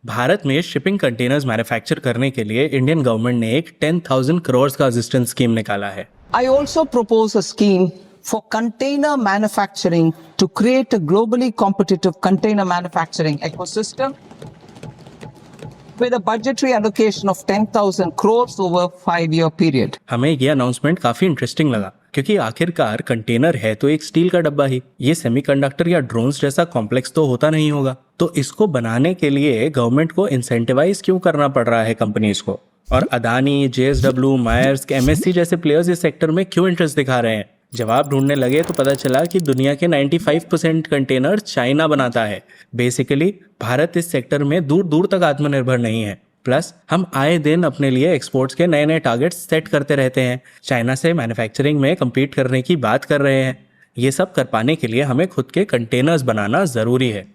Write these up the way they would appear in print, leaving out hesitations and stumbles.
भारत में shipping containers manufacture करने के लिए इंडियन गवर्नमेंट ने एक 10,000 करोड़ का असिस्टेंस स्कीम निकाला है। I also propose a scheme for container manufacturing to create a globally competitive container manufacturing ecosystem with a budgetary allocation of 10,000 crores over a 5-year period. हमें ये अनाउंसमेंट काफी interesting लगा क्योंकि आखिरकार कंटेनर है तो एक स्टील का डब्बा ही, ये सेमीकंडक्टर या ड्रोन्स जैसा कॉम्प्लेक्स तो होता नहीं होगा। तो इसको बनाने के लिए गवर्नमेंट को इंसेंटिवाइज क्यों करना पड़ रहा है कंपनीज को, और अदानी, जेएसडब्ल्यू, मायर्स, एमएससी जैसे प्लेयर्स इस सेक्टर में क्यों इंटरेस्ट दिखा रहे हैं? जवाब ढूंढने लगे तो पता चला कि दुनिया के 95% कंटेनर चाइना बनाता है। बेसिकली भारत इस सेक्टर में दूर दूर तक आत्मनिर्भर नहीं है। प्लस हम आए दिन अपने लिए एक्सपोर्ट्स के नए नए टारगेट्स सेट करते रहते हैं, चाइना से मैन्युफैक्चरिंग में कम्पीट करने की बात कर रहे हैं। ये सब कर पाने के लिए हमें खुद के कंटेनर्स बनाना ज़रूरी है।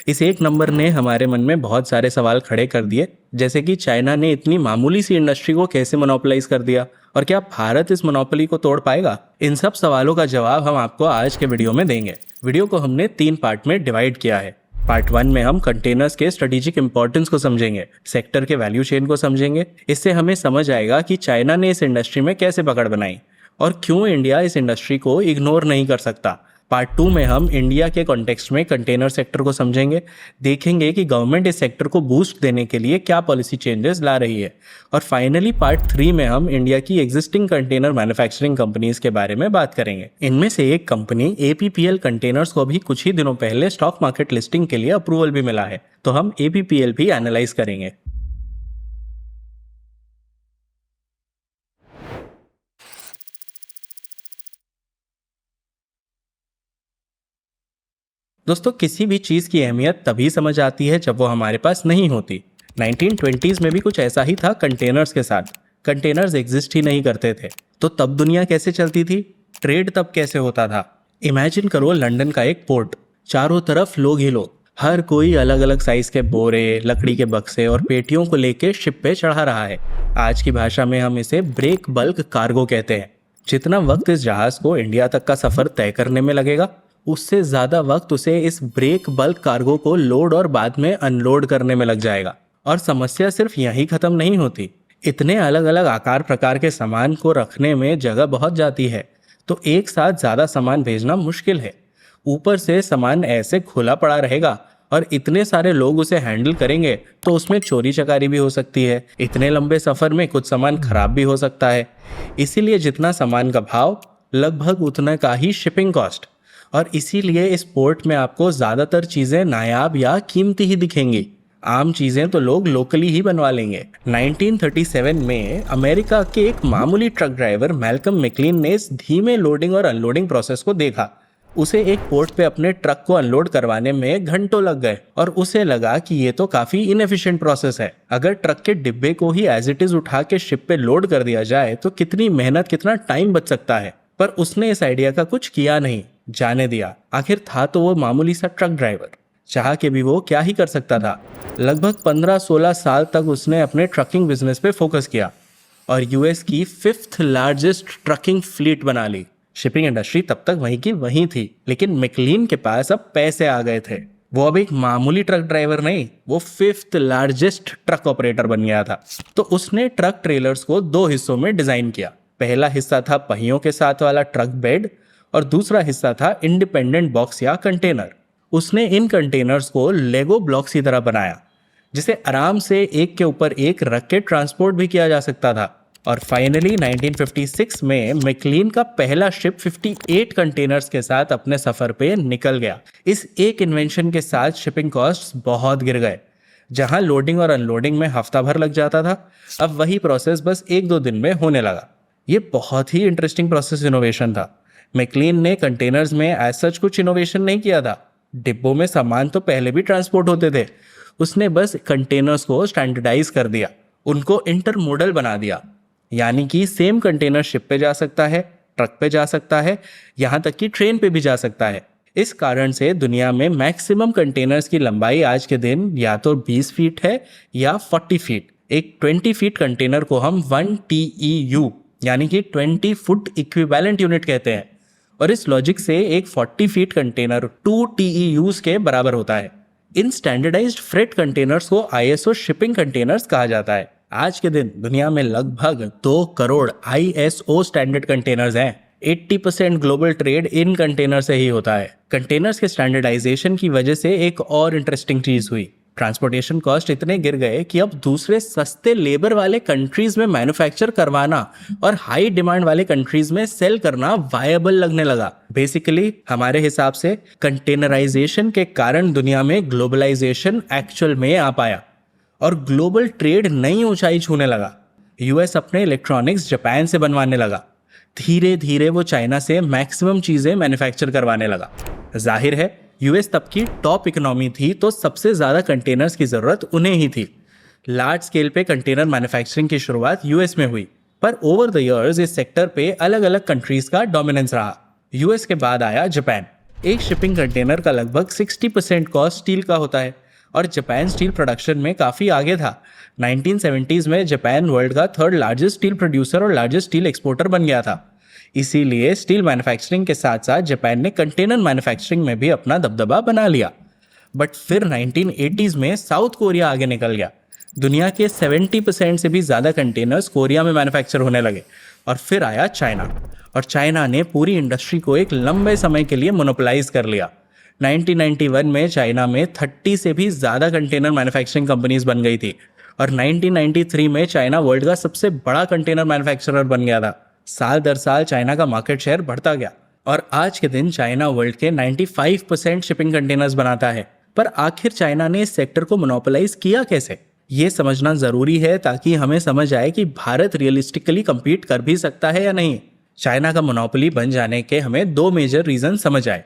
इस एक नंबर ने हमारे मन में बहुत सारे सवाल खड़े कर दिए, जैसे कि चाइना ने इतनी मामूली सी इंडस्ट्री को कैसे मोनोपोलाइज कर दिया और क्या भारत इस मोनोपोली को तोड़ पाएगा? इन सब सवालों का जवाब हम आपको आज के वीडियो में देंगे। वीडियो को हमने 3 पार्ट में डिवाइड किया है। पार्ट 1 में हम कंटेनर्स के स्ट्रेटेजिक इंपॉर्टेंस को समझेंगे, सेक्टर के वैल्यू चेन को समझेंगे। इससे हमें समझ आएगा कि चाइना ने इस इंडस्ट्री में कैसे पकड़ बनाई और क्यों इंडिया इस इंडस्ट्री को इग्नोर नहीं कर सकता। पार्ट 2 में हम इंडिया के कॉन्टेक्स्ट में कंटेनर सेक्टर को समझेंगे, देखेंगे कि गवर्नमेंट इस सेक्टर को बूस्ट देने के लिए क्या पॉलिसी चेंजेस ला रही है। और फाइनली पार्ट 3 में हम इंडिया की एग्जिस्टिंग कंटेनर मैन्युफैक्चरिंग कंपनीज के बारे में बात करेंगे। इनमें से एक कंपनी एपीपीएल कंटेनर्स को भी कुछ ही दिनों पहले स्टॉक मार्केट लिस्टिंग के लिए अप्रूवल भी मिला है, तो हम एपीपीएल भी एनालाइज करेंगे। दोस्तों, किसी भी चीज़ की अहमियत तभी समझ आती है जब वो हमारे पास नहीं होती। 1920s में भी कुछ ऐसा ही था कंटेनर्स के साथ। कंटेनर्स एग्जिस्ट ही नहीं करते थे, तो तब दुनिया कैसे चलती थी? ट्रेड तब कैसे होता था? इमेजिन करो लंदन का एक पोर्ट, चारों तरफ लोग ही लोग, हर कोई अलग अलग साइज के बोरे, लकड़ी के बक्से और पेटियों को लेके शिप पे चढ़ा रहा है। आज की भाषा में हम इसे ब्रेक बल्क कार्गो कहते हैं। जितना वक्त इस जहाज को इंडिया तक का सफर तय करने में लगेगा, उससे ज़्यादा वक्त उसे इस ब्रेक बल्क कार्गो को लोड और बाद में अनलोड करने में लग जाएगा। और समस्या सिर्फ यहीं ख़त्म नहीं होती। इतने अलग अलग आकार प्रकार के सामान को रखने में जगह बहुत जाती है, तो एक साथ ज़्यादा सामान भेजना मुश्किल है। ऊपर से सामान ऐसे खुला पड़ा रहेगा और इतने सारे लोग उसे हैंडल करेंगे तो उसमें चोरी चकारी भी हो सकती है। इतने लंबे सफ़र में कुछ सामान खराब भी हो सकता है। इसीलिए जितना सामान का भाव, लगभग उतना का ही शिपिंग कॉस्ट। और इसीलिए इस पोर्ट में आपको ज़्यादातर चीज़ें नायाब या कीमती ही दिखेंगी। आम चीज़ें तो लोग लोकली ही बनवा लेंगे। 1937 में अमेरिका के एक मामूली ट्रक ड्राइवर मैल्कम मैकलीन ने इस धीमे लोडिंग और अनलोडिंग प्रोसेस को देखा। उसे एक पोर्ट पे अपने ट्रक को अनलोड करवाने में घंटों लग गए और उसे लगा कि ये तो काफ़ी इनएफिशिएंट प्रोसेस है। अगर ट्रक के डिब्बे को ही एज इट इज़ उठा के शिप पे लोड कर दिया जाए तो कितनी मेहनत, कितना टाइम बच सकता है। पर उसने इस आइडिया का कुछ किया नहीं, जाने दिया। आखिर था तो वो मामूली सा ट्रक ड्राइवर, चाह के भी वो क्या ही कर सकता था। लगभग 15-16 साल तक उसने अपने ट्रकिंग बिजनेस पे फोकस किया और यूएस की 5th लार्जेस्ट ट्रकिंग फ्लीट बना ली। शिपिंग इंडस्ट्री तब तक वहीं की वहीं थी, लेकिन मैकलीन के पास अब पैसे आ गए थे। वो अब एक मामूली ट्रक ड्राइवर नहीं, वो 5th लार्जेस्ट ट्रक ऑपरेटर बन गया था। तो उसने ट्रक ट्रेलर्स को 2 हिस्सों में डिजाइन किया। पहला हिस्सा था पहियों के साथ वाला ट्रक बेड और दूसरा हिस्सा था इंडिपेंडेंट बॉक्स या कंटेनर। उसने इन कंटेनर्स को लेगो ब्लॉक्स की तरह बनाया, जिसे आराम से एक के ऊपर एक रख के ट्रांसपोर्ट भी किया जा सकता था। और फाइनली 1956 में मैकलीन का पहला शिप 58 कंटेनर्स के साथ अपने सफ़र पे निकल गया। इस एक इन्वेंशन के साथ शिपिंग कॉस्ट्स बहुत गिर गए। जहां लोडिंग और अनलोडिंग में हफ्ता भर लग जाता था, अब वही प्रोसेस बस 1-2 दिन में होने लगा। ये बहुत ही इंटरेस्टिंग प्रोसेस इनोवेशन था। मैकलीन ने कंटेनर्स में एज सच कुछ इनोवेशन नहीं किया था। डिब्बों में सामान तो पहले भी ट्रांसपोर्ट होते थे। उसने बस कंटेनर्स को स्टैंडर्डाइज कर दिया, उनको इंटरमोडल बना दिया। यानी कि सेम कंटेनर शिप पे जा सकता है, ट्रक पे जा सकता है, यहाँ तक कि ट्रेन पे भी जा सकता है। इस कारण से दुनिया में मैक्सिमम कंटेनर्स की लंबाई आज के दिन या तो 20 फीट है या 40 फीट। एक 20 फीट कंटेनर को हम 1 TEU यानी कि 20 फुट इक्विवेलेंट यूनिट कहते हैं। और इस लॉजिक से एक 40 फीट कंटेनर 2 TEUs के बराबर होता है। इन स्टैंडर्डाइज्ड फ्रेट कंटेनर्स को ISO शिपिंग कंटेनर्स कहा जाता है। आज के दिन दुनिया में लगभग 2 करोड़ ISO स्टैंडर्ड कंटेनर्स हैं। 80% ग्लोबल ट्रेड इन कंटेनर से ही होता है। कंटेनर्स के स्टैंडर्डाइजेशन की वजह से एक और इंटरेस्टिंग चीज हुई। ट्रांसपोर्टेशन कॉस्ट इतने गिर गए कि अब दूसरे सस्ते लेबर वाले कंट्रीज में मैन्युफैक्चर करवाना और हाई डिमांड वाले कंट्रीज में सेल करना वायबल लगने लगा। बेसिकली हमारे हिसाब से कंटेनराइजेशन के कारण दुनिया में ग्लोबलाइजेशन एक्चुअल में आ पाया और ग्लोबल ट्रेड नई ऊंचाई छूने लगा। यूएस अपने इलेक्ट्रॉनिक्स जापान से बनवाने लगा। धीरे धीरे वो चाइना से मैक्सिमम चीजें मैन्युफैक्चर करवाने लगा। जाहिर है यूएस तब की टॉप इकोनॉमी थी तो सबसे ज़्यादा कंटेनर्स की ज़रूरत उन्हें ही थी। लार्ज स्केल पे कंटेनर मैन्युफैक्चरिंग की शुरुआत यूएस में हुई, पर ओवर द इयर्स इस सेक्टर पे अलग अलग कंट्रीज का डोमिनेंस रहा। यूएस के बाद आया जापान। एक शिपिंग कंटेनर का लगभग 60% कॉस्ट स्टील का होता है और जापान स्टील प्रोडक्शन में काफ़ी आगे था। 1970s में जापान वर्ल्ड का 3rd लार्जेस्ट स्टील प्रोड्यूसर और लार्जेस्ट स्टील एक्सपोर्टर बन गया था। इसीलिए स्टील मैन्युफैक्चरिंग के साथ साथ जापान ने कंटेनर मैन्युफैक्चरिंग में भी अपना दबदबा बना लिया। बट फिर 1980s में साउथ कोरिया आगे निकल गया। दुनिया के 70% से भी ज़्यादा कंटेनर्स कोरिया में मैन्युफैक्चर होने लगे। और फिर आया चाइना, और चाइना ने पूरी इंडस्ट्री को एक लंबे समय के लिए मोनोपोलाइज कर लिया। 1991 में चाइना में 30 से भी ज़्यादा कंटेनर मैन्युफैक्चरिंग कंपनीज बन गई थी और 1993 में चाइना वर्ल्ड का सबसे बड़ा कंटेनर मैन्युफैक्चरर बन गया था। साल दर साल चाइना का मार्केट शेयर बढ़ता गया और आज के दिन चाइना वर्ल्ड के 95% शिपिंग कंटेनर्स बनाता है। पर आखिर चाइना ने इस सेक्टर को मोनोपोलाइज किया कैसे, ये समझना ज़रूरी है ताकि हमें समझ आए कि भारत रियलिस्टिकली compete कर भी सकता है या नहीं। चाइना का मोनोपोली बन जाने के हमें 2 मेजर रीज़न समझ आए।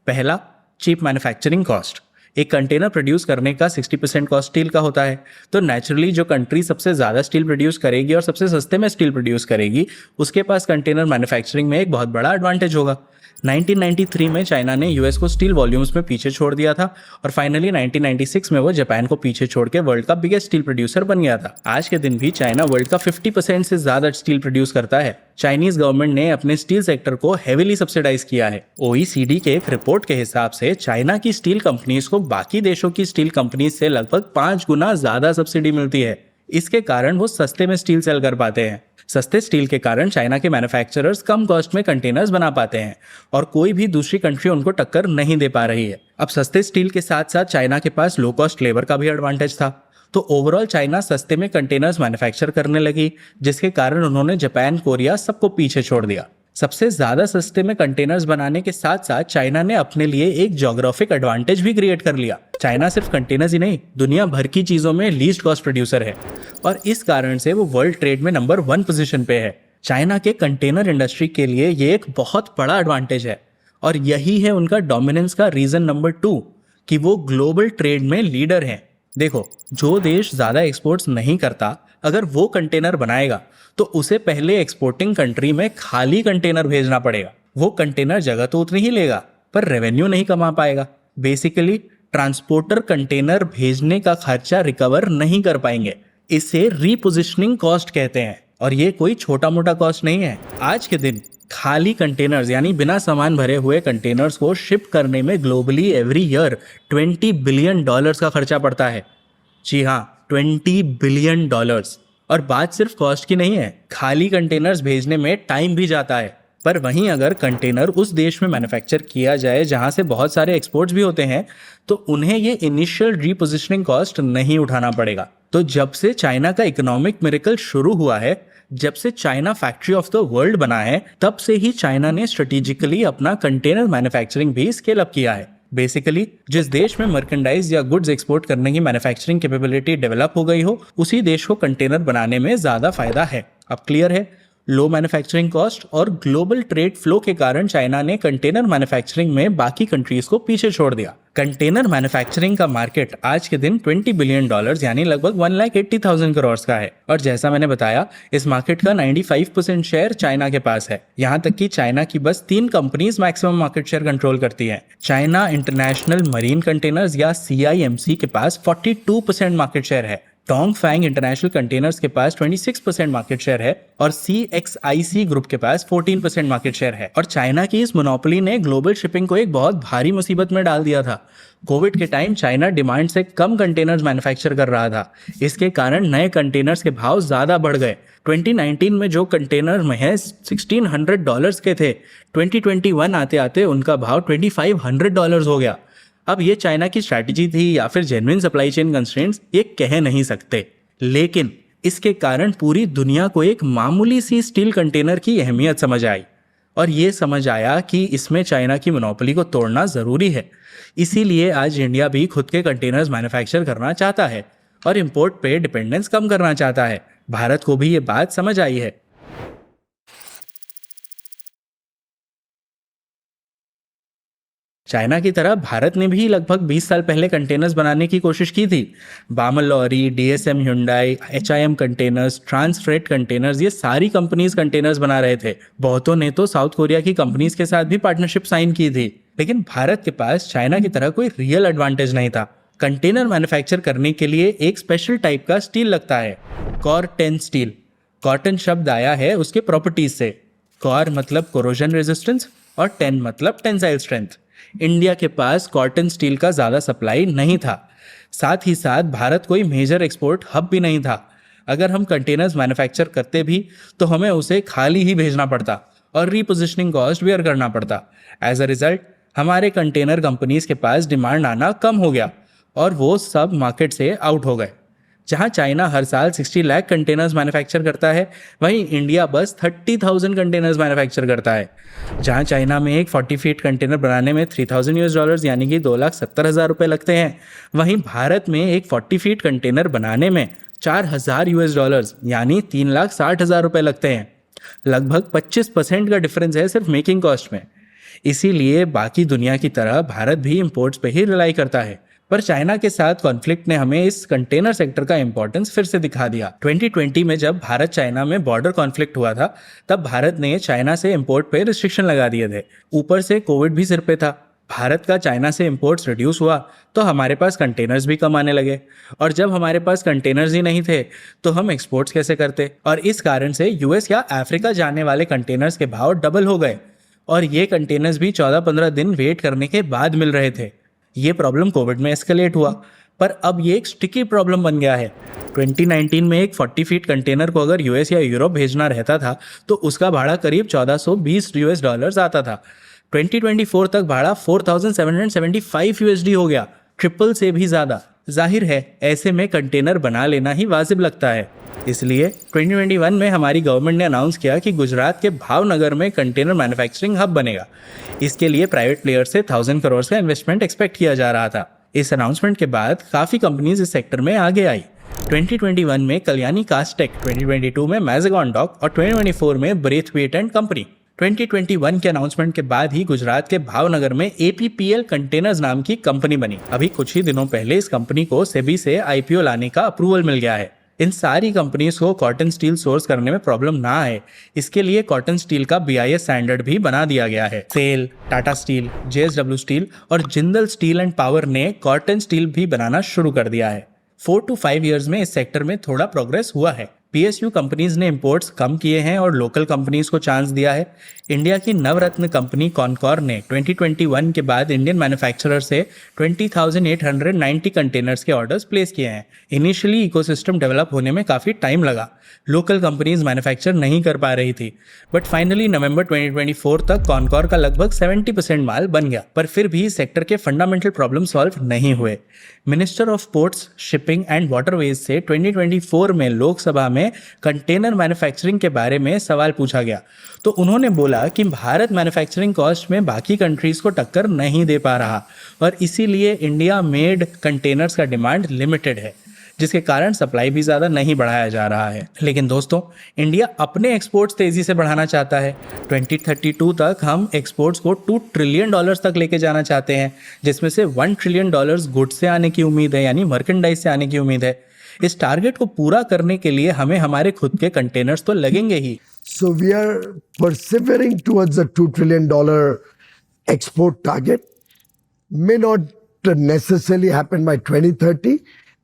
पहला, चीप मैन्युफैक्चरिंग कॉस्ट। एक कंटेनर प्रोड्यूस करने का 60% कॉस्ट स्टील का होता है, तो नेचुरली जो कंट्री सबसे ज़्यादा स्टील प्रोड्यूस करेगी और सबसे सस्ते में स्टील प्रोड्यूस करेगी उसके पास कंटेनर मैन्युफैक्चरिंग में एक बहुत बड़ा एडवांटेज होगा। 1993 में चाइना ने यूएस को स्टील वॉल्यूम्स में पीछे छोड़ दिया था और फाइनली 1996 में वो जापान को पीछे छोड़ के वर्ल्ड का बिगेस्ट स्टील प्रोड्यूसर बन गया था। आज के दिन भी चाइना वर्ल्ड का 50% से ज़्यादा स्टील प्रोड्यूस करता है। चाइनीज गवर्नमेंट ने अपने स्टील सेक्टर को हेविली सब्सिडाइज किया है। OECD के एक रिपोर्ट के हिसाब से चाइना की स्टील कंपनीज को बाकी देशों की स्टील कंपनीज से लगभग 5 गुना ज़्यादा सब्सिडी मिलती है। इसके कारण वो सस्ते में स्टील सेल कर पाते हैं। सस्ते स्टील के कारण चाइना के मैन्युफैक्चरर्स कम कॉस्ट में कंटेनर्स बना पाते हैं और कोई भी दूसरी कंट्री उनको टक्कर नहीं दे पा रही है। अब सस्ते स्टील के साथ साथ चाइना के पास लो कॉस्ट लेबर का भी एडवांटेज था, तो ओवरऑल चाइना सस्ते में कंटेनर्स मैन्युफैक्चर करने लगी, जिसके कारण उन्होंने जापान, कोरिया सबको पीछे छोड़ दिया। सबसे ज़्यादा सस्ते में कंटेनर्स बनाने के साथ साथ चाइना ने अपने लिए एक ज्योग्राफिक एडवांटेज भी क्रिएट कर लिया। चाइना सिर्फ कंटेनर्स ही नहीं, दुनिया भर की चीज़ों में लीस्ट कॉस्ट प्रोड्यूसर है और इस कारण से वो वर्ल्ड ट्रेड में नंबर 1 पोजीशन पे है। चाइना के कंटेनर इंडस्ट्री के लिए ये एक बहुत बड़ा एडवांटेज है और यही है उनका डोमिनेंस का रीज़न नंबर 2 कि वो ग्लोबल ट्रेड में लीडर हैं। देखो, जो देश ज़्यादा एक्सपोर्ट्स नहीं करता अगर वो कंटेनर बनाएगा तो उसे पहले एक्सपोर्टिंग कंट्री में खाली कंटेनर भेजना पड़ेगा। वो कंटेनर जगह तो उतनी ही लेगा पर रेवेन्यू नहीं कमा पाएगा। बेसिकली ट्रांसपोर्टर कंटेनर भेजने का खर्चा रिकवर नहीं कर पाएंगे। इसे रीपोजिशनिंग कॉस्ट कहते हैं और ये कोई छोटा मोटा कॉस्ट नहीं है। आज के दिन खाली कंटेनर्स यानी बिना सामान भरे हुए कंटेनर्स को शिप करने में ग्लोबली एवरी ईयर $20 बिलियन का खर्चा पड़ता है। जी हाँ, $20 बिलियन। और बात सिर्फ कॉस्ट की नहीं है, खाली कंटेनर्स भेजने में टाइम भी जाता है। पर वहीं अगर कंटेनर उस देश में मैन्युफैक्चर किया जाए जहां से बहुत सारे एक्सपोर्ट्स भी होते हैं तो उन्हें ये इनिशियल रीपोजिशनिंग कॉस्ट नहीं उठाना पड़ेगा। तो जब से चाइना का इकोनॉमिक मिरेकल शुरू हुआ है, जब से China factory of the world बना है, तब से ही चाइना ने स्ट्रेटेजिकली अपना कंटेनर मैन्युफैक्चरिंग भी स्केल अप किया है। बेसिकली जिस देश में मर्केंडाइज या गुड्स एक्सपोर्ट करने की मैन्युफैक्चरिंग कैपेबिलिटी डेवलप हो गई हो, उसी देश को कंटेनर बनाने में ज़्यादा फायदा है। अब क्लियर है, लो मैन्युफैक्चरिंग कॉस्ट और ग्लोबल ट्रेड फ्लो के कारण चाइना ने कंटेनर मैन्युफैक्चरिंग में बाकी कंट्रीज को पीछे छोड़ दिया। कंटेनर मैन्युफैक्चरिंग का मार्केट आज के दिन $20 बिलियन यानी लगभग 1,80,000 करोड़ का है और जैसा मैंने बताया इस मार्केट का 95% शेयर चाइना के पास है। यहाँ तक कि चाइना की बस 3 companies maximum market share control करती हैं। चाइना इंटरनेशनल मरीन कंटेनर्स या CIMC के पास 42% मार्केट शेयर है। डोंगफैंग इंटरनेशनल कंटेनर्स के पास 26% मार्केट शेयर है और CXIC ग्रुप के पास 14% मार्केट शेयर है। और चाइना की इस मोनोपोली ने ग्लोबल शिपिंग को एक बहुत भारी मुसीबत में डाल दिया था। कोविड के टाइम चाइना डिमांड से कम कंटेनर्स मैन्युफैक्चर कर रहा था। इसके कारण नए कंटेनर्स के भाव ज़्यादा बढ़ गए। 2019 में जो कंटेनर महज $1,600 के थे, 2021 आते आते उनका भाव $2,500 हो गया। अब ये चाइना की स्ट्रैटेजी थी या फिर जेन्युइन सप्लाई चेन कंस्ट्रेंट्स, ये कह नहीं सकते, लेकिन इसके कारण पूरी दुनिया को एक मामूली सी स्टील कंटेनर की अहमियत समझ आई और ये समझ आया कि इसमें चाइना की मोनोपोली को तोड़ना ज़रूरी है। इसीलिए आज इंडिया भी खुद के कंटेनर्स मैन्युफैक्चर करना चाहता है और इंपोर्ट पे डिपेंडेंस कम करना चाहता है। भारत को भी ये बात समझ आई है। चाइना की तरह भारत ने भी लगभग 20 साल पहले कंटेनर्स बनाने की कोशिश की थी। Balmer Lawrie, DSM Hyundai, HIM containers, Transfreight containers, ये सारी कंपनीज कंटेनर्स बना रहे थे। बहुतों ने तो साउथ कोरिया की कंपनीज के साथ भी पार्टनरशिप साइन की थी। लेकिन भारत के पास चाइना की तरह कोई रियल एडवांटेज नहीं था। कंटेनर मैन्युफैक्चर करने के लिए एक स्पेशल टाइप का स्टील लगता है, COR10 स्टील। कॉटन शब्द आया है उसके प्रॉपर्टीज से। COR मतलब कोरोजन रेजिस्टेंस और 10 मतलब टेंसाइल स्ट्रेंथ। इंडिया के पास कॉटन स्टील का ज़्यादा सप्लाई नहीं था। साथ ही साथ भारत कोई मेजर एक्सपोर्ट हब भी नहीं था। अगर हम कंटेनर्स मैन्युफैक्चर करते भी तो हमें उसे खाली ही भेजना पड़ता और रीपोजिशनिंग कॉस्ट बेयर करना पड़ता। एज अ रिजल्ट हमारे कंटेनर कंपनीज के पास डिमांड आना कम हो गया और वो सब मार्केट से आउट हो गए। जहां चाइना हर साल 60 लाख कंटेनर्स मैन्युफैक्चर करता है, वहीं इंडिया बस 30,000 कंटेनर्स मैन्युफैक्चर करता है। जहां चाइना में एक 40 फीट कंटेनर बनाने में $3,000 यानी कि 2,70,000 रुपये लगते हैं, वहीं भारत में एक 40 फीट कंटेनर बनाने में $4,000 यानी 3,60,000 रुपये लगते हैं। लगभग 25% का डिफरेंस है सिर्फ मेकिंग कॉस्ट में। इसीलिए बाकी दुनिया की तरह भारत भी इंपोर्ट्स पे ही रिलाई करता है। पर चाइना के साथ कॉन्फ्लिक्ट ने हमें इस कंटेनर सेक्टर का इंपॉर्टेंस फिर से दिखा दिया। 2020 में जब भारत चाइना में बॉर्डर कॉन्फ्लिक्ट हुआ था, तब भारत ने चाइना से इंपोर्ट पे रिस्ट्रिक्शन लगा दिए थे। ऊपर से कोविड भी सिर पे था। भारत का चाइना से इंपोर्ट्स रिड्यूस हुआ तो हमारे पास कंटेनर्स भी कम आने लगे, और जब हमारे पास कंटेनर्स ही नहीं थे तो हम एक्सपोर्ट्स कैसे करते। और इस कारण से US या अफ्रीका जाने वाले कंटेनर्स के भाव डबल हो गए और ये कंटेनर्स भी 14-15 दिन वेट करने के बाद मिल रहे थे। ये प्रॉब्लम कोविड में एस्केलेट हुआ, पर अब ये एक स्टिकी प्रॉब्लम बन गया है। 2019 में एक 40 फीट कंटेनर को अगर US या यूरोप भेजना रहता था तो उसका भाड़ा करीब $1,420 आता था। 2024 तक भाड़ा $4,775 हो गया, ट्रिपल से भी ज़्यादा। जाहिर है ऐसे में कंटेनर बना लेना ही वाजिब लगता है। इसलिए 2021 में हमारी गवर्नमेंट ने अनाउंस किया कि गुजरात के भावनगर में कंटेनर मैन्युफैक्चरिंग हब बनेगा। इसके लिए प्राइवेट प्लेयर से 1,000 करोड़ का इन्वेस्टमेंट एक्सपेक्ट किया जा रहा था। इस अनाउंसमेंट के बाद काफ़ी कंपनीज इस सेक्टर में आगे आई। 2021 में कल्याणी कास्टेक, 2022 में मैज़ेगॉन डॉक और 2024 में ब्रेथवेट एंड कंपनी। 2021 के अनाउंसमेंट के बाद ही गुजरात के भावनगर में APPL कंटेनर्स नाम की कंपनी बनी। अभी कुछ ही दिनों पहले इस कंपनी को सेबी से IPO लाने का अप्रूवल मिल गया है। इन सारी कंपनीज को कॉटन स्टील सोर्स करने में प्रॉब्लम ना आए, इसके लिए कॉटन स्टील का BIS स्टैंडर्ड भी बना दिया गया है। SAIL, Tata steel, JSW steel और जिंदल स्टील एंड पावर ने कॉटन स्टील भी बनाना शुरू कर दिया है। 4 to 5 ईयर्स में इस सेक्टर में थोड़ा प्रोग्रेस हुआ है। PSU कंपनीज ने इंपोर्ट्स कम किए हैं और लोकल कंपनीज को चांस दिया है। इंडिया की नवरत्न कंपनी कॉनकॉर ने 2021 के बाद इंडियन मैन्युफैक्चरर से 20,890 कंटेनर्स के ऑर्डर्स प्लेस किए हैं। इनिशियली इकोसिस्टम डेवलप होने में काफ़ी टाइम लगा, लोकल कंपनीज मैन्युफैक्चर नहीं कर पा रही थी, बट फाइनली नवंबर 2024 तक कॉनकॉर का लगभग 70% माल बन गया। पर फिर भी सेक्टर के फंडामेंटल प्रॉब्लम सॉल्व नहीं हुए। Minister of ports, shipping and waterways से 2024 में लोकसभा में कंटेनर मैन्युफैक्चरिंग के बारे में सवाल पूछा गया तो उन्होंने बोला कि भारत मैन्युफैक्चरिंग कॉस्ट में बाकी कंट्रीज को टक्कर नहीं दे पा रहा और इसीलिए इंडिया मेड कंटेनर्स का डिमांड लिमिटेड है, जिसके कारण सप्लाई भी ज़्यादा नहीं बढ़ाया जा रहा है। लेकिन दोस्तों, इंडिया अपने एक्सपोर्ट्स तेज़ी से बढ़ाना चाहता है। 2032 तक हम एक्सपोर्ट्स को $2 ट्रिलियन तक लेके जाना चाहते हैं, जिसमें से $1 ट्रिलियन गुड्स से आने की उम्मीद है, यानी मर्केंडाइज से आने की उम्मीद है। इस टारगेट को पूरा करने के लिए हमें हमारे खुद के कंटेनर्स तो लगेंगे ही। So we are persevering towards a $2 trillion export target. May not necessarily happen by 2030,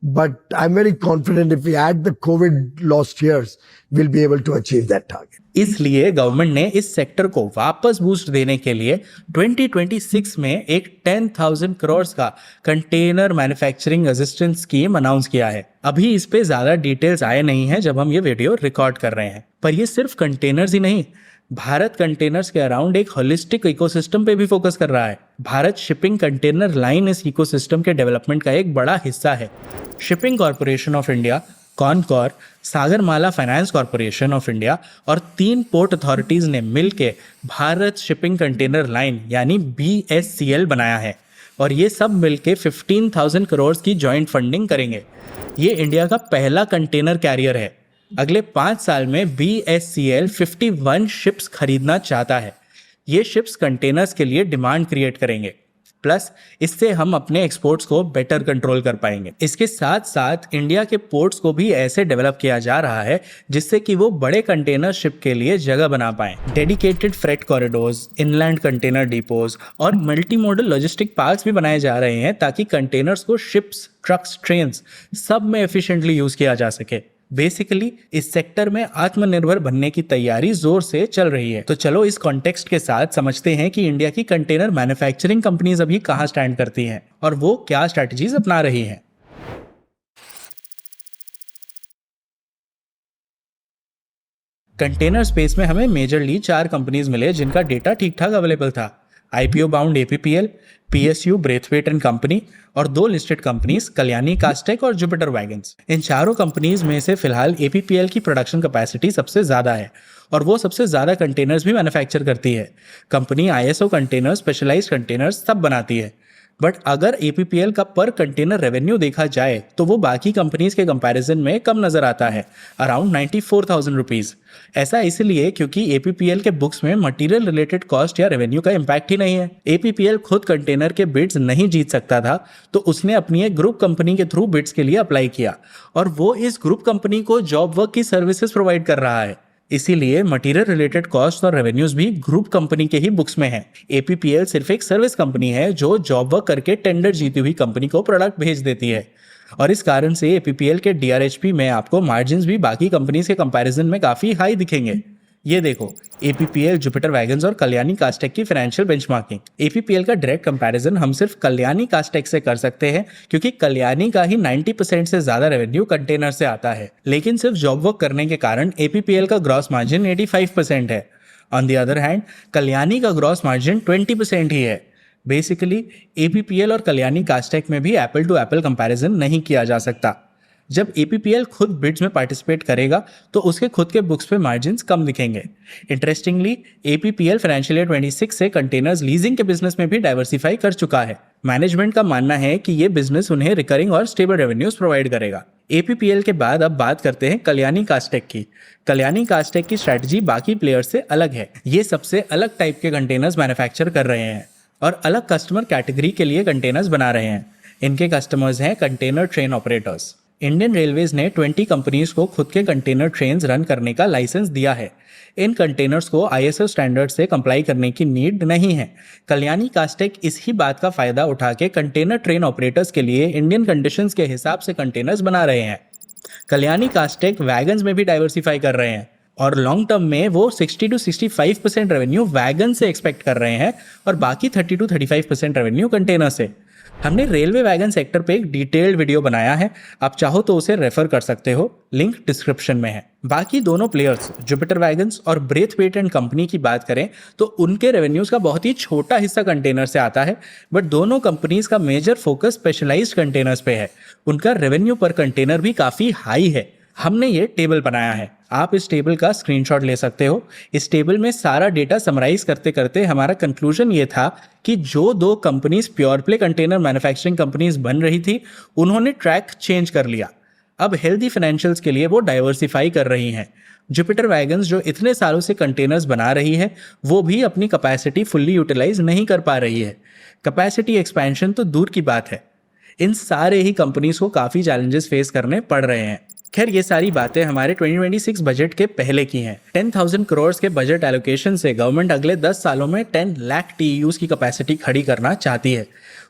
But I'm very confident if we add the COVID lost years, we'll be able to achieve that target. इसलिए government ने इस sector को वापस boost देने के लिए 2026 में एक 10,000 करोड़ का container manufacturing assistance scheme announce किया है। अभी इस पे ज्यादा डिटेल्स आए नहीं हैं जब हम ये वीडियो रिकॉर्ड कर रहे हैं, पर ये सिर्फ कंटेनर्स ही नहीं, भारत कंटेनर्स के अराउंड एक होलिस्टिक इकोसिस्टम पे भी फोकस कर रहा है। भारत शिपिंग कंटेनर लाइन इस इकोसिस्टम के डेवलपमेंट का एक बड़ा हिस्सा है। Shipping corporation of India, Concor, Sagarmala finance corporation of India और 3 पोर्ट अथॉरिटीज ने मिलकर भारत शिपिंग कंटेनर लाइन यानी BSCL बनाया है और ये सब मिलके 15,000 करोड़ की जॉइंट फंडिंग करेंगे। ये इंडिया का पहला कंटेनर कैरियर है। अगले 5 साल में BSCL 51 शिप्स खरीदना चाहता है। ये शिप्स कंटेनर्स के लिए डिमांड क्रिएट करेंगे, प्लस इससे हम अपने एक्सपोर्ट्स को बेटर कंट्रोल कर पाएंगे। इसके साथ साथ इंडिया के पोर्ट्स को भी ऐसे डेवलप किया जा रहा है जिससे कि वो बड़े कंटेनर शिप के लिए जगह बना पाएं। Dedicated freight corridors, inland container depots और मल्टी मॉडल लॉजिस्टिक पार्क्स भी बनाए जा रहे हैं ताकि कंटेनर्स को शिप्स, ट्रक्स, ट्रेन्स सब में एफिशिएंटली यूज किया जा सके। बेसिकली इस सेक्टर में आत्मनिर्भर बनने की तैयारी जोर से चल रही है। तो चलो इस कॉन्टेक्स्ट के साथ समझते हैं कि इंडिया की कंटेनर मैन्युफैक्चरिंग कंपनीज अभी कहां स्टैंड करती हैं और वो क्या स्ट्रैटेजीज अपना रही हैं। कंटेनर स्पेस में हमें मेजरली 4 कंपनीज मिले जिनका डेटा ठीक ठाक अवेलेबल था। IPO bound APPL, PSU Brathwaite and company और 2 लिस्टेड कंपनीज कल्याणी कास्टेक और जुपिटर वैगन्स। इन चारों कंपनीज में से फिलहाल APPL की प्रोडक्शन कैपेसिटी सबसे ज़्यादा है और वो सबसे ज़्यादा कंटेनर्स भी मैन्युफैक्चर करती है। Company ISO container, specialised containers सब बनाती है। बट अगर APPL का पर कंटेनर रेवेन्यू देखा जाए तो वो बाकी कंपनीज के कंपैरिजन में कम नजर आता है, अराउंड 94,000 रुपीज़। ऐसा इसलिए क्योंकि APPL के बुक्स में मटेरियल रिलेटेड कॉस्ट या रेवेन्यू का इम्पैक्ट ही नहीं है। APPL खुद कंटेनर के बिड्स नहीं जीत सकता था तो उसने अपनी एक ग्रुप कंपनी के थ्रू बिड्स के लिए अप्लाई किया और वो इस ग्रुप कंपनी को जॉब वर्क की सर्विसेज प्रोवाइड कर रहा है। इसीलिए मटेरियल रिलेटेड कॉस्ट और रेवेन्यूज भी ग्रुप कंपनी के ही बुक्स में है। APPL सिर्फ एक सर्विस कंपनी है जो जॉब वर्क करके टेंडर जीती हुई कंपनी को प्रोडक्ट भेज देती है और इस कारण से APPL के DRHP में आपको मार्जिन्स भी बाकी कंपनीज के कंपैरिजन में काफी हाई दिखेंगे। ये देखो APPL, जुपिटर वैगन्स और कल्याणी कास्टेक की फाइनेंशियल बेंचमार्किंग। APPL का डायरेक्ट कंपैरिजन हम सिर्फ कल्याणी कास्टेक से कर सकते हैं क्योंकि कल्याणी का ही 90% से ज्यादा रेवेन्यू कंटेनर से आता है, लेकिन सिर्फ जॉब वर्क करने के कारण APPL का ग्रॉस मार्जिन 85% है। On the other hand Kalyani का ग्रॉस मार्जिन 20% ही है। बेसिकली APPL और कल्याणी कास्टेक में भी एप्पल टू एप्पल कंपैरिजन नहीं किया जा सकता। जब APPL खुद बिड्स में पार्टिसिपेट करेगा तो उसके खुद के बुक्स पे मार्जिन्स कम दिखेंगे। इंटरेस्टिंगली APPL फाइनेंशियल ईयर 26 से कंटेनर्स लीजिंग के बिजनेस में भी डाइवर्सिफाई कर चुका है। मैनेजमेंट का मानना है कि ये बिजनेस उन्हें रिकरिंग और स्टेबल रेवेन्यूज प्रोवाइड करेगा। APPL के बाद अब बात करते हैं कल्याणी कास्टेक की। कल्याणी कास्टेक की स्ट्रैटेजी बाकी प्लेयर्स से अलग है। ये सबसे अलग टाइप के कंटेनर्स मैन्युफैक्चर कर रहे हैं और अलग कस्टमर कैटेगरी के लिए कंटेनर्स बना रहे हैं। इनके कस्टमर्स हैं container train operators. Indian railways ने 20 कंपनीज को खुद के कंटेनर ट्रेन्स रन करने का लाइसेंस दिया है। इन कंटेनर्स को ISO स्टैंडर्ड से कंप्लाई करने की नीड नहीं है। कल्याणी कास्टेक इस ही बात का फायदा उठा के कंटेनर ट्रेन ऑपरेटर्स के लिए इंडियन कंडीशंस के हिसाब से कंटेनर्स बना रहे हैं। कल्याणी कास्टेक वैगन्स में भी डाइवर्सिफाई कर रहे हैं और लॉन्ग टर्म में वो 60 to 65% रेवेन्यू वैगन से एक्सपेक्ट कर रहे हैं और बाकी 30 to 35% रेवेन्यू कंटेनर से। हमने रेलवे वैगन सेक्टर पे एक डिटेल्ड वीडियो बनाया है, आप चाहो तो उसे रेफर कर सकते हो, लिंक डिस्क्रिप्शन में है। बाकी दोनों प्लेयर्स जुपिटर वैगन्स और ब्रेथवेट एंड कंपनी की बात करें तो उनके रेवेन्यूज का बहुत ही छोटा हिस्सा कंटेनर से आता है, बट दोनों कंपनीज का मेजर फोकस स्पेशलाइज्ड कंटेनर्स पे है। उनका रेवेन्यू पर कंटेनर भी काफी हाई है। हमने ये टेबल बनाया है, आप इस टेबल का स्क्रीनशॉट ले सकते हो। इस टेबल में सारा डेटा समराइज करते करते हमारा कंक्लूजन ये था कि जो 2 companies pure play container manufacturing companies बन रही थी उन्होंने ट्रैक चेंज कर लिया। अब हेल्दी फाइनेंशियल्स के लिए वो डाइवर्सिफाई कर रही हैं। जुपिटर वैगन्स जो इतने सालों से कंटेनर्स बना रही है वो भी अपनी कैपेसिटी फुल्ली यूटिलाइज नहीं कर पा रही है। कैपेसिटी एक्सपेंशन तो दूर की बात है, इन सारे ही कंपनीज को काफ़ी चैलेंजेस फेस करने पड़ रहे हैं। खैर ये सारी बातें हमारे 2026 बजट के पहले की हैं। 10,000 करोड़ के बजट एलोकेशन से गवर्नमेंट अगले 10 सालों में 10 लाख TEUs की कैपेसिटी खड़ी करना चाहती है।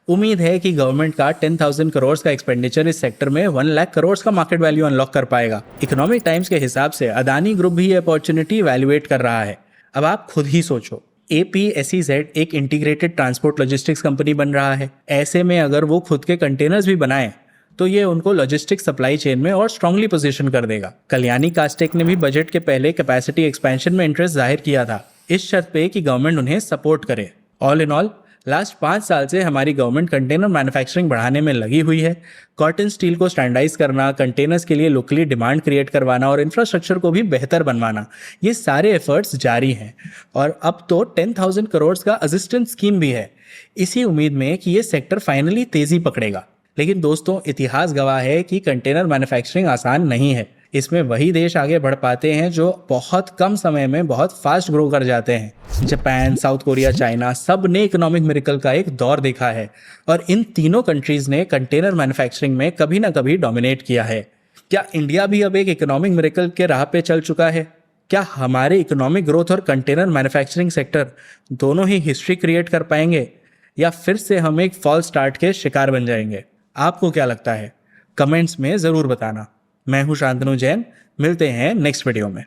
उम्मीद है कि गवर्नमेंट का 10,000 करोड़ का एक्सपेंडिचर इस सेक्टर में 1 लाख करोड़ का मार्केट वैल्यू अनलॉक कर पाएगा। इकोनॉमिक टाइम्स के हिसाब से अदानी ग्रुप भी ये अपॉर्चुनिटी इवैल्यूएट कर रहा है। अब आप खुद ही सोचो, APSEZ एक इंटीग्रेटेड ट्रांसपोर्ट लॉजिस्टिक्स कंपनी बन रहा है। ऐसे में अगर वो खुद के कंटेनर्स भी बनाए तो ये उनको लॉजिस्टिक्स सप्लाई चेन में और स्ट्रांगली पोजीशन कर देगा। कल्याणी कास्टेक ने भी बजट के पहले कैपेसिटी एक्सपेंशन में इंटरेस्ट जाहिर किया था, इस शर्त पे कि गवर्नमेंट उन्हें सपोर्ट करे। ऑल इन ऑल लास्ट 5 साल से हमारी गवर्नमेंट कंटेनर मैन्युफैक्चरिंग बढ़ाने में लगी हुई है। कॉटन स्टील को स्टैंडर्डाइज करना, कंटेनर्स के लिए लोकली डिमांड क्रिएट करवाना और इंफ्रास्ट्रक्चर को भी बेहतर बनवाना, ये सारे एफर्ट्स जारी हैं। और अब तो 10,000 करोड़ का असिस्टेंस स्कीम भी है, इसी उम्मीद में कि ये सेक्टर फाइनली तेजी पकड़ेगा। लेकिन दोस्तों, इतिहास गवाह है कि कंटेनर मैन्युफैक्चरिंग आसान नहीं है। इसमें वही देश आगे बढ़ पाते हैं जो बहुत कम समय में बहुत फास्ट ग्रो कर जाते हैं। जापान, साउथ कोरिया, चाइना, सब ने इकोनॉमिक मिरेकल का एक दौर देखा है और इन तीनों कंट्रीज ने कंटेनर मैन्युफैक्चरिंग में कभी ना कभी डोमिनेट किया है। क्या इंडिया भी अब एक इकोनॉमिक मिरेकल के राह पे चल चुका है? क्या हमारे इकोनॉमिक ग्रोथ और कंटेनर मैन्युफैक्चरिंग सेक्टर दोनों ही हिस्ट्री क्रिएट कर पाएंगे या फिर से हम एक फॉल्स स्टार्ट के शिकार बन जाएंगे? आपको क्या लगता है? कमेंट्स में ज़रूर बताना। मैं हूं शांतनु जैन, मिलते हैं नेक्स्ट वीडियो में।